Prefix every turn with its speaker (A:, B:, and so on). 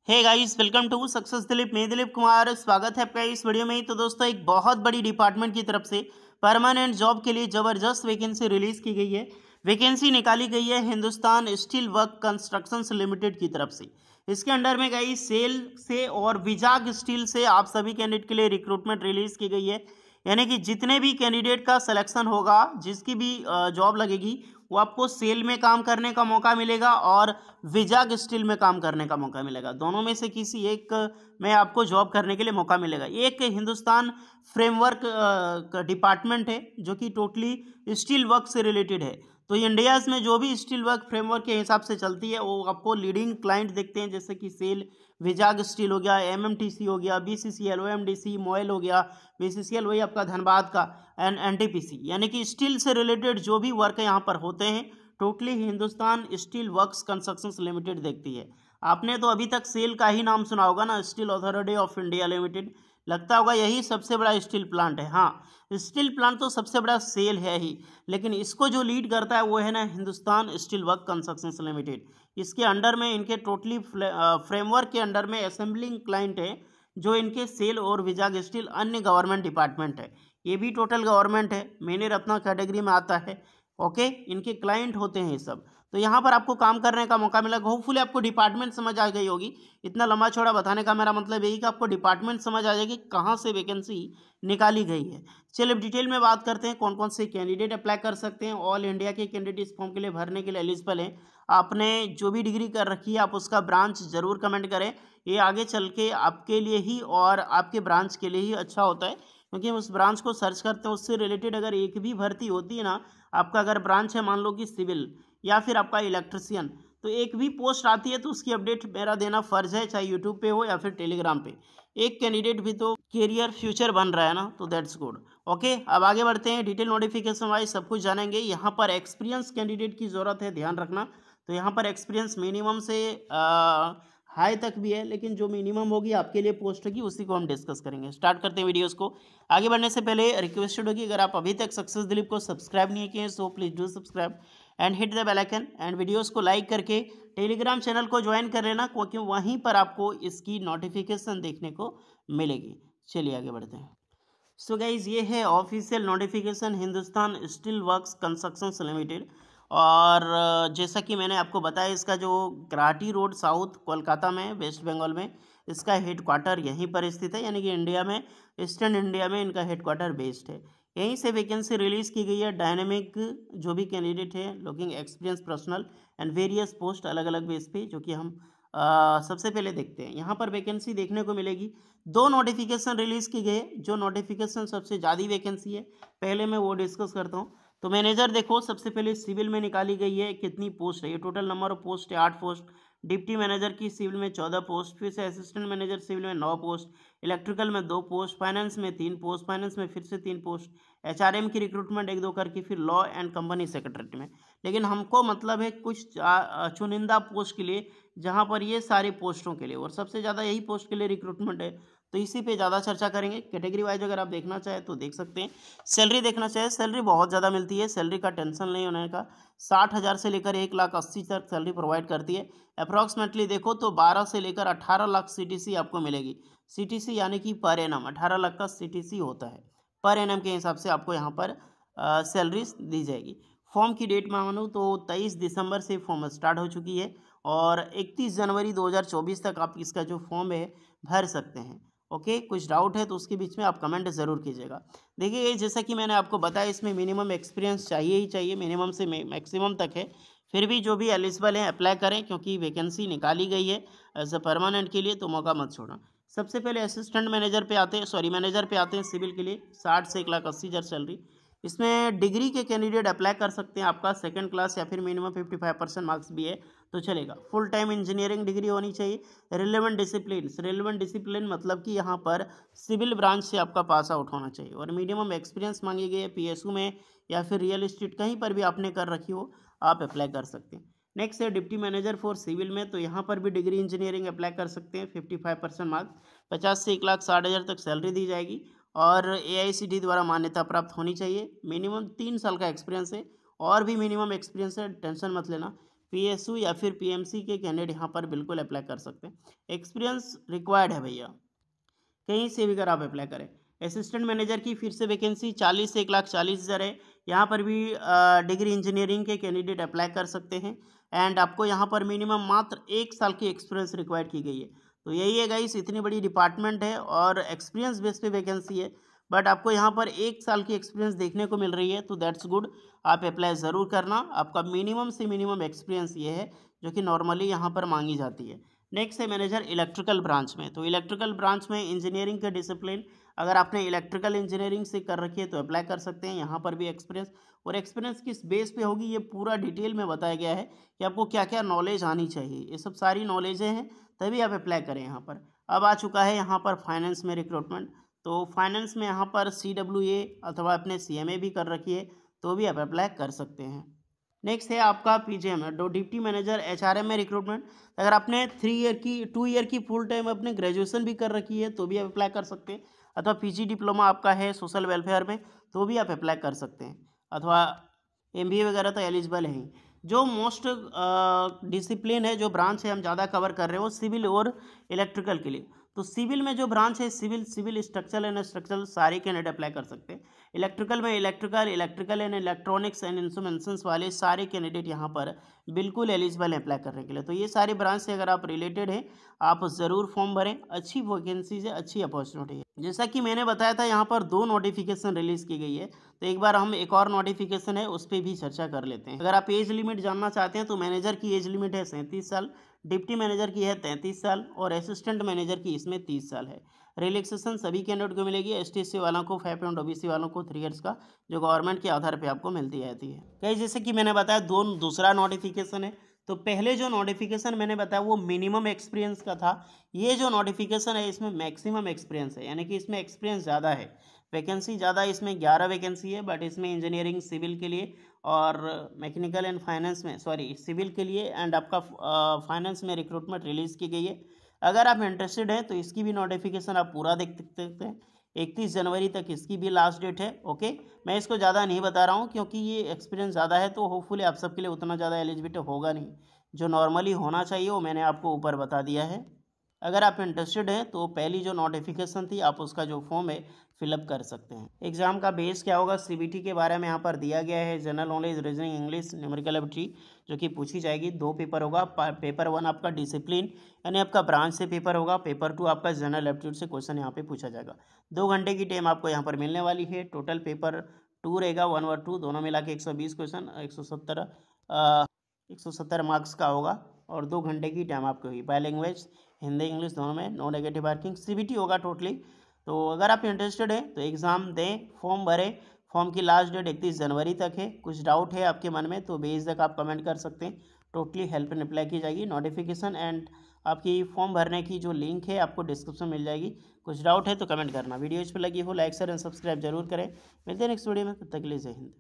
A: Hey guys, welcome to success Dilip. मैं दिलीप कुमार, स्वागत है आपका इस वीडियो में। तो दोस्तों, एक बहुत बड़ी डिपार्टमेंट की तरफ से परमानेंट जॉब के लिए ज़बरदस्त वैकेंसी रिलीज़ की गई है। वैकेंसी निकाली गई है Hindustan steel work constructions limited की तरफ से। इसके अंडर में गाइस सेल से और विजाग स्टील से आप सभी कैंडिडेट के लिए रिक्रूटमेंट रिलीज़ की गई है। यानी कि जितने भी कैंडिडेट का सिलेक्शन होगा, जिसकी भी जॉब लगेगी, वो आपको सेल में काम करने का मौका मिलेगा और विजाग स्टील में काम करने का मौका मिलेगा। दोनों में से किसी एक में आपको जॉब करने के लिए मौका मिलेगा। एक हिंदुस्तान फ्रेमवर्क का डिपार्टमेंट है जो कि टोटली स्टील वर्क से रिलेटेड है। तो इंडियाज़ में जो भी स्टील वर्क फ्रेमवर्क के हिसाब से चलती है वो आपको लीडिंग क्लाइंट देखते हैं, जैसे कि सेल, विजाग स्टील हो गया, एमएमटीसी हो गया, बीसीसीएल, ओएमडीसी, मोयल हो गया। बीसीसीएल वही आपका धनबाद का, एंड एनटीपीसी, यानी कि स्टील से रिलेटेड जो भी वर्क यहाँ पर होते हैं totally Hindustan steel works constructions limited देखती है। आपने तो अभी तक सेल का ही नाम सुना होगा ना, steel authority of India limited. लगता होगा यही सबसे बड़ा स्टील प्लांट है। हाँ, स्टील प्लांट तो सबसे बड़ा सेल है ही, लेकिन इसको जो लीड करता है वो है ना Hindustan steel work constructions limited. इसके अंडर में इनके टोटली फ्रेमवर्क के अंडर में असेंबलिंग क्लाइंट है जो इनके सेल और विजाग स्टील अन्य गवर्नमेंट डिपार्टमेंट है। ये भी टोटल गवर्नमेंट है, मैंने रत्ना कैटेगरी में आता है। ओके, इनके क्लाइंट होते हैं ये सब। तो यहाँ पर आपको काम करने का मौका मिला। होपफुली आपको डिपार्टमेंट समझ आ गई होगी। इतना लंबा चौड़ा बताने का मेरा मतलब यही कि आपको डिपार्टमेंट समझ आ जाएगी कहाँ से वैकेंसी निकाली गई है। चलिए अब डिटेल में बात करते हैं कौन कौन से कैंडिडेट अप्लाई कर सकते हैं। ऑल इंडिया के कैंडिडेट इस फॉर्म के लिए भरने के लिए एलिजिबल हैं। आपने जो भी डिग्री कर रखी है आप उसका ब्रांच जरूर कमेंट करें। ये आगे चल के आपके लिए ही और आपके ब्रांच के लिए ही अच्छा होता है, क्योंकि हम उस ब्रांच को सर्च करते हैं, उससे रिलेटेड अगर एक भी भर्ती होती है ना, आपका अगर ब्रांच है मान लो कि सिविल या फिर आपका इलेक्ट्रिशियन, तो एक भी पोस्ट आती है तो उसकी अपडेट मेरा देना फ़र्ज़ है, चाहे यूट्यूब पे हो या फिर टेलीग्राम पे। एक कैंडिडेट भी तो कैरियर फ्यूचर बन रहा है ना, तो दैट्स गुड। ओके, अब आगे बढ़ते हैं। डिटेल नोटिफिकेशन वाइज सब कुछ जानेंगे। यहाँ पर एक्सपीरियंस कैंडिडेट की ज़रूरत है, ध्यान रखना। तो यहाँ पर एक्सपीरियंस मिनिमम से हाई तक भी है, लेकिन जो मिनिमम होगी आपके लिए पोस्ट होगी उसी को हम डिस्कस करेंगे। स्टार्ट करते हैं वीडियोस को। आगे बढ़ने से पहले रिक्वेस्टेड होगी, अगर आप अभी तक सक्सेस दिलीप को सब्सक्राइब नहीं किए so please do subscribe and hit the bell icon, and videos को लाइक करके टेलीग्राम चैनल को ज्वाइन कर लेना, क्योंकि वहीं पर आपको इसकी नोटिफिकेशन देखने को मिलेगी। चलिए आगे बढ़ते हैं। सो गाइज, ये है official notification Hindustan steel works constructions limited. और जैसा कि मैंने आपको बताया, इसका जो गुवाहाटी रोड साउथ कोलकाता में, वेस्ट बंगाल में इसका हेड क्वार्टर यहीं पर स्थित है। यानी कि इंडिया में, ईस्टर्न इंडिया में इनका हेड क्वार्टर बेस्ड है। यहीं से वैकेंसी रिलीज़ की गई है। डायनेमिक जो भी कैंडिडेट है, looking experience personal and various post, अलग अलग बेस पे, जो कि हम सबसे पहले देखते हैं। यहाँ पर वैकेंसी देखने को मिलेगी। दो नोटिफिकेशन रिलीज़ की गई। जो नोटिफिकेशन सबसे ज़्यादा वैकेंसी है पहले मैं वो डिस्कस करता हूँ। तो मैनेजर देखो, सबसे पहले सिविल में निकाली गई है। कितनी पोस्ट है, ये टोटल नंबर ऑफ पोस्ट है 8 पोस्ट। डिप्टी मैनेजर की सिविल में 14 पोस्ट, फिर से असिस्टेंट मैनेजर सिविल में 9 पोस्ट, इलेक्ट्रिकल में 2 पोस्ट, फाइनेंस में 3 पोस्ट, फाइनेंस में फिर से 3 पोस्ट, एचआरएम की रिक्रूटमेंट 1-2 करके, फिर लॉ एंड कंपनी सेक्रेटरी में। लेकिन हमको मतलब है कुछ चुनिंदा पोस्ट के लिए, जहाँ पर ये सारी पोस्टों के लिए, और सबसे ज़्यादा यही पोस्ट के लिए रिक्रूटमेंट है, तो इसी पे ज़्यादा चर्चा करेंगे। कैटेगरी वाइज अगर आप देखना चाहें तो देख सकते हैं। सैलरी देखना चाहें, सैलरी बहुत ज़्यादा मिलती है, सैलरी का टेंशन नहीं होने का। 60,000 से लेकर 1,80,000 तक सैलरी प्रोवाइड करती है। अप्रॉक्सीमेटली देखो तो 12 से लेकर 18 लाख सीटीसी आपको मिलेगी। सीटीसी यानी कि पर एनम 18 लाख का सीटीसी होता है। पर एनम के हिसाब से आपको यहाँ पर सैलरी दी जाएगी। फॉर्म की डेट मानूँ तो 23 दिसंबर से फॉर्म स्टार्ट हो चुकी है, और 31 जनवरी 2024 तक आप इसका जो फॉर्म है भर सकते हैं। ओके, कुछ डाउट है तो उसके बीच में आप कमेंट ज़रूर कीजिएगा। देखिए, जैसा कि मैंने आपको बताया, इसमें मिनिमम एक्सपीरियंस चाहिए ही चाहिए, मिनिमम से मैक्सिमम तक है। फिर भी जो भी एलिजिबल हैं अप्लाई करें, क्योंकि वैकेंसी निकाली गई है एज अ परमानेंट के लिए, तो मौका मत छोड़ना। सबसे पहले असिस्टेंट मैनेजर पे आते हैं, मैनेजर पे आते हैं सिविल के लिए। 60 से 1,80,000 सैलरी। इसमें डिग्री के कैंडिडेट अप्लाई कर सकते हैं। आपका सेकंड क्लास या फिर मिनिमम 55% मार्क्स भी है तो चलेगा। फुल टाइम इंजीनियरिंग डिग्री होनी चाहिए। रिलेवेंट डिसिप्लिन मतलब कि यहाँ पर सिविल ब्रांच से आपका पास आउट होना चाहिए, और मिनिमम एक्सपीरियंस मांगी गई है। पीएसयू में या फिर रियल इस्टेट कहीं पर भी आपने कर रखी हो, आप अप्लाई कर सकते हैं। नेक्स्ट है डिप्टी मैनेजर फॉर सिविल में, तो यहाँ पर भी डिग्री इंजीनियरिंग अप्लाई कर सकते हैं। 55% मार्क्स, 50 से 1,60,000 तक सैलरी दी जाएगी, और एआईसीटी द्वारा मान्यता प्राप्त होनी चाहिए। मिनिमम 3 साल का एक्सपीरियंस है, और भी मिनिमम एक्सपीरियंस है, टेंशन मत लेना। PSU या फिर PMC के कैंडिडेट यहाँ पर बिल्कुल अप्लाई कर सकते हैं। एक्सपीरियंस रिक्वायर्ड है भैया, कहीं से भी अगर आप अप्लाई करें। असिस्टेंट मैनेजर की फिर से वैकेंसी 40 से 1,40,000 है। यहाँ पर भी डिग्री इंजीनियरिंग के कैंडिडेट अप्लाई कर सकते हैं एंड आपको यहाँ पर मिनिमम मात्र 1 साल की एक्सपीरियंस रिक्वायर्ड की गई है। तो यही है गाइस, इतनी बड़ी डिपार्टमेंट है और एक्सपीरियंस बेस पे वैकेंसी है, बट आपको यहाँ पर 1 साल की एक्सपीरियंस देखने को मिल रही है, तो दैट्स गुड। आप अप्लाई ज़रूर करना। आपका मिनिमम से मिनिमम एक्सपीरियंस ये है जो कि नॉर्मली यहाँ पर मांगी जाती है। नेक्स्ट है मैनेजर इलेक्ट्रिकल ब्रांच में। तो इलेक्ट्रिकल ब्रांच में इंजीनियरिंग के डिसिप्लिन, अगर आपने इलेक्ट्रिकल इंजीनियरिंग से कर रखी है तो अप्लाई कर सकते हैं। यहाँ पर भी एक्सपीरियंस, और एक्सपीरियंस किस बेस पे होगी ये पूरा डिटेल में बताया गया है कि आपको क्या क्या नॉलेज आनी चाहिए। ये सब सारी नॉलेजें हैं, तभी आप अप्लाई करें यहाँ पर। अब आ चुका है यहाँ पर फाइनेंस में रिक्रूटमेंट। तो फाइनेंस में यहाँ पर CWA अथवा आपने CMA भी कर रखी है तो भी आप अप्लाई कर सकते हैं। नेक्स्ट है आपका PGM डिप्टी मैनेजर HRM में रिक्रूटमेंट। अगर आपने 2 ईयर की फुल टाइम अपने ग्रेजुएशन भी कर रखी है तो भी आप अप्लाई कर सकते हैं, अथवा PG डिप्लोमा आपका है सोशल वेलफेयर में तो भी आप अप्लाई कर सकते हैं, अथवा MBA वगैरह तो एलिजिबल है ही। जो मोस्ट डिसिप्लिन है, जो ब्रांच है हम ज़्यादा कवर कर रहे हैं वो सिविल और इलेक्ट्रिकल के लिए। तो सिविल में जो ब्रांच है सिविल स्ट्रक्चरल एंड स्ट्रक्चरल सारे कैंडिडेट अप्लाई कर सकते हैं। इलेक्ट्रिकल में electrical and electronics and instruments वाले सारे कैंडिडेट यहाँ पर बिल्कुल एलिजिबल है अप्लाई करने के लिए। तो ये सारी ब्रांच से अगर आप रिलेटेड हैं आप ज़रूर फॉर्म भरें, अच्छी वैकेंसीज है, अच्छी अपॉर्चुनिटी है। जैसा कि मैंने बताया था यहाँ पर 2 नोटिफिकेशन रिलीज़ की गई है, तो एक बार हम एक और नोटिफिकेशन है उस पर भी चर्चा कर लेते हैं। अगर आप एज लिमिट जानना चाहते हैं तो मैनेजर की एज लिमिट है 37 साल, डिप्टी मैनेजर की है 33 साल और असिस्टेंट मैनेजर की इसमें 30 साल है। रिलैक्सेशन सभी कैंडिडेट को मिलेगी, ST/SC वालों को 5 एंड OBC वालों को 3 ईयर्स का, जो गवर्नमेंट के आधार पे आपको मिलती रहती है। कहीं जैसे कि मैंने बताया दूसरा नोटिफिकेशन है। तो पहले जो नोटिफिकेशन मैंने बताया वो मिनिमम एक्सपीरियंस का था, ये जो नोटिफिकेशन है इसमें मैक्सिमम एक्सपीरियंस है, यानी कि इसमें एक्सपीरियंस ज़्यादा है, वैकेंसी ज़्यादा, इसमें 11 वैकेंसी है, बट इसमें इंजीनियरिंग सिविल के लिए और मैकेनिकल एंड फाइनेंस में सिविल के लिए एंड आपका फाइनेंस में रिक्रूटमेंट रिलीज़ की गई है। अगर आप इंटरेस्टेड हैं तो इसकी भी नोटिफिकेशन आप पूरा देख सकते हैं। 31 जनवरी तक इसकी भी लास्ट डेट है। ओके, मैं इसको ज़्यादा नहीं बता रहा हूँ क्योंकि ये एक्सपीरियंस ज़्यादा है, तो होपफुली आप सबके लिए उतना ज़्यादा एलिजिबिलिटी होगा नहीं। जो नॉर्मली होना चाहिए वो मैंने आपको ऊपर बता दिया है। अगर आप इंटरेस्टेड हैं तो पहली जो नोटिफिकेशन थी आप उसका जो फॉर्म है फिलअप कर सकते हैं। एग्जाम का बेस क्या होगा, CBT के बारे में यहाँ पर दिया गया है। General knowledge, reasoning, English, numerical ability जो कि पूछी जाएगी। 2 पेपर होगा। पेपर 1 आपका डिसिप्लिन यानी आपका ब्रांच से पेपर होगा। पेपर 2 आपका जनरल एप्टीट्यूड से क्वेश्चन यहाँ पे पूछा जाएगा। 2 घंटे की टाइम आपको यहाँ पर मिलने वाली है। टोटल पेपर 2 रहेगा, 1 और 2 दोनों मिला के 120 क्वेश्चन, 170 मार्क्स का होगा और 2 घंटे की टाइम आपको हुई। बाय लैंग्वेज हिंदी इंग्लिश दोनों में, नो नेगेटिव मार्किंग। CBT होगा टोटली। तो अगर आप इंटरेस्टेड हैं तो एग्ज़ाम दें, फॉर्म भरें। फॉर्म की लास्ट डेट 31 जनवरी तक है। कुछ डाउट है आपके मन में तो बेझिझक आप कमेंट कर सकते हैं, टोटली हेल्प एंड रिप्लाई की जाएगी। नोटिफिकेशन एंड आपकी फॉर्म भरने की जो लिंक है आपको डिस्क्रिप्शन मिल जाएगी। कुछ डाउट है तो कमेंट करना। वीडियो इस पर लगी हो लाइक शेयर एंड सब्सक्राइब जरूर करें। मिलते हैं नेक्स्ट वीडियो में, तब तक के लिए जय हिंद।